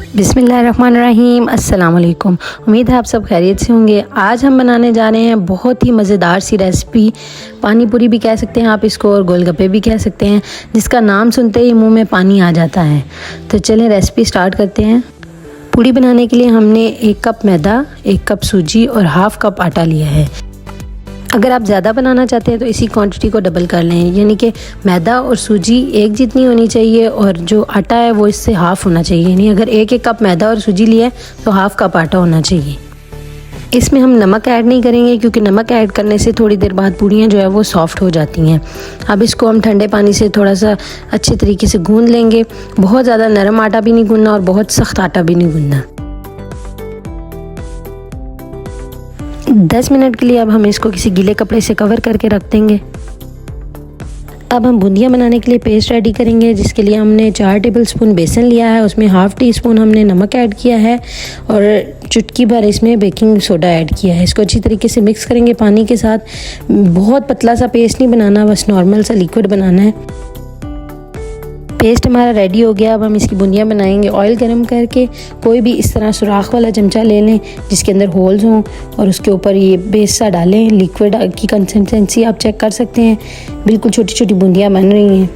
बिस्मिल्लाहिर्रहमानिर्रहीम, अस्सलाम वालेकुम। उम्मीद है आप सब खैरियत से होंगे। आज हम बनाने जा रहे हैं बहुत ही मज़ेदार सी रेसिपी। पानी पूरी भी कह सकते हैं आप इसको और गोलगप्पे भी कह सकते हैं, जिसका नाम सुनते ही मुंह में पानी आ जाता है। तो चलें रेसिपी स्टार्ट करते हैं। पूरी बनाने के लिए हमने 1 कप मैदा, 1 कप सूजी और हाफ़ कप आटा लिया है। अगर आप ज़्यादा बनाना चाहते हैं तो इसी क्वांटिटी को डबल कर लें, यानी कि मैदा और सूजी एक जितनी होनी चाहिए और जो आटा है वो इससे हाफ़ होना चाहिए। यानी अगर 1 कप मैदा और सूजी लिया है तो हाफ़ कप आटा होना चाहिए। इसमें हम नमक ऐड नहीं करेंगे क्योंकि नमक ऐड करने से थोड़ी देर बाद पूड़ियाँ जो है वो सॉफ्ट हो जाती हैं। अब इसको हम ठंडे पानी से थोड़ा सा अच्छे तरीके से गूँध लेंगे। बहुत ज़्यादा नरम आटा भी नहीं गूँधना और बहुत सख्त आटा भी नहीं गूँधना। 10 मिनट के लिए अब हम इसको किसी गीले कपड़े से कवर करके रख देंगे। अब हम बूंदियाँ बनाने के लिए पेस्ट रेडी करेंगे, जिसके लिए हमने 4 टेबलस्पून बेसन लिया है। उसमें हाफ़ टी स्पून हमने नमक ऐड किया है और चुटकी भर इसमें बेकिंग सोडा ऐड किया है। इसको अच्छी तरीके से मिक्स करेंगे पानी के साथ। बहुत पतला सा पेस्ट नहीं बनाना, बस नॉर्मल सा लिक्विड बनाना है। पेस्ट हमारा रेडी हो गया। अब हम इसकी बूंदियाँ बनाएंगे। ऑयल गरम करके कोई भी इस तरह सुराख वाला चमचा ले लें जिसके अंदर होल्स हों और उसके ऊपर ये बेस सा डालें। लिक्विड की कंसिस्टेंसी आप चेक कर सकते हैं। बिल्कुल छोटी छोटी बूंदियाँ बन रही हैं।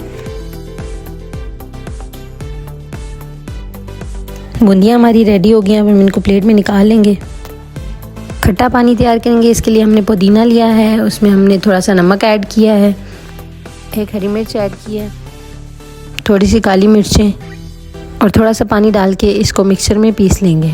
बूंदियाँ हमारी रेडी हो गई। अब हम इनको प्लेट में निकाल लेंगे। खट्टा पानी तैयार करेंगे। इसके लिए हमने पुदीना लिया है, उसमें हमने थोड़ा सा नमक ऐड किया है, 1 हरी मिर्च ऐड की है, थोड़ी सी काली मिर्चें और थोड़ा सा पानी डाल के इसको मिक्सचर में पीस लेंगे।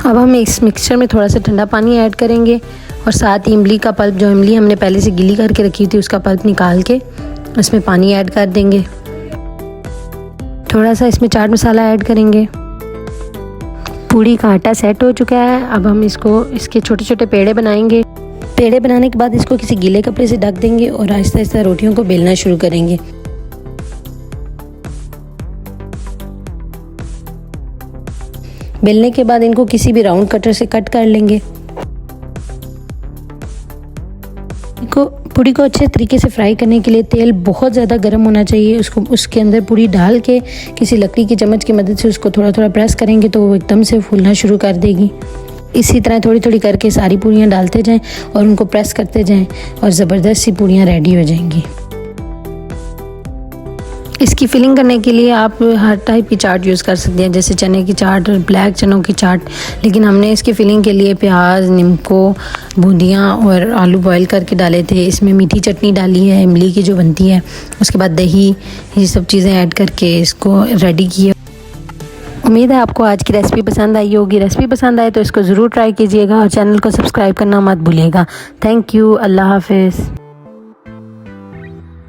अब हम इस मिक्सचर में थोड़ा सा ठंडा पानी ऐड करेंगे और साथ ही इमली का पल्प, जो इमली हमने पहले से गीली करके रखी थी, उसका पल्प निकाल के उसमें पानी ऐड कर देंगे। थोड़ा सा इसमें चाट मसाला ऐड करेंगे। पूड़ी का आटा सेट हो चुका है। अब हम इसके छोटे छोटे पेड़े बनाएंगे। पेड़े बनाने के बाद इसको किसी गीले कपड़े से ढक देंगे और आहिस्ता आहिस्ता रोटियों को बेलना शुरू करेंगे। बेलने के बाद इनको किसी भी राउंड कटर से कट कर लेंगे। पूड़ी को अच्छे तरीके से फ्राई करने के लिए तेल बहुत ज़्यादा गर्म होना चाहिए। उसके अंदर पूड़ी डाल के किसी लकड़ी की चम्मच की मदद से उसको थोड़ा थोड़ा प्रेस करेंगे तो वो एकदम से फूलना शुरू कर देगी। इसी तरह थोड़ी थोड़ी करके सारी पूड़ियाँ डालते जाएं और उनको प्रेस करते जाएं और ज़बरदस्त सी पूड़ियाँ रेडी हो जाएंगी। इसकी फिलिंग करने के लिए आप हर टाइप की चाट यूज़ कर सकते हैं, जैसे चने की चाट और ब्लैक चनों की चाट, लेकिन हमने इसकी फिलिंग के लिए प्याज, नींबू, बूंदियाँ और आलू बॉईल करके डाले थे। इसमें मीठी चटनी डाली है इमली की जो बनती है, उसके बाद दही, ये सब चीज़ें ऐड करके इसको रेडी किया। उम्मीद है आपको आज की रेसिपी पसंद आई होगी। रेसिपी पसंद आए तो इसको ज़रूर ट्राई कीजिएगा और चैनल को सब्सक्राइब करना मत भूलिएगा। Thank you. अल्लाह हाफिज़।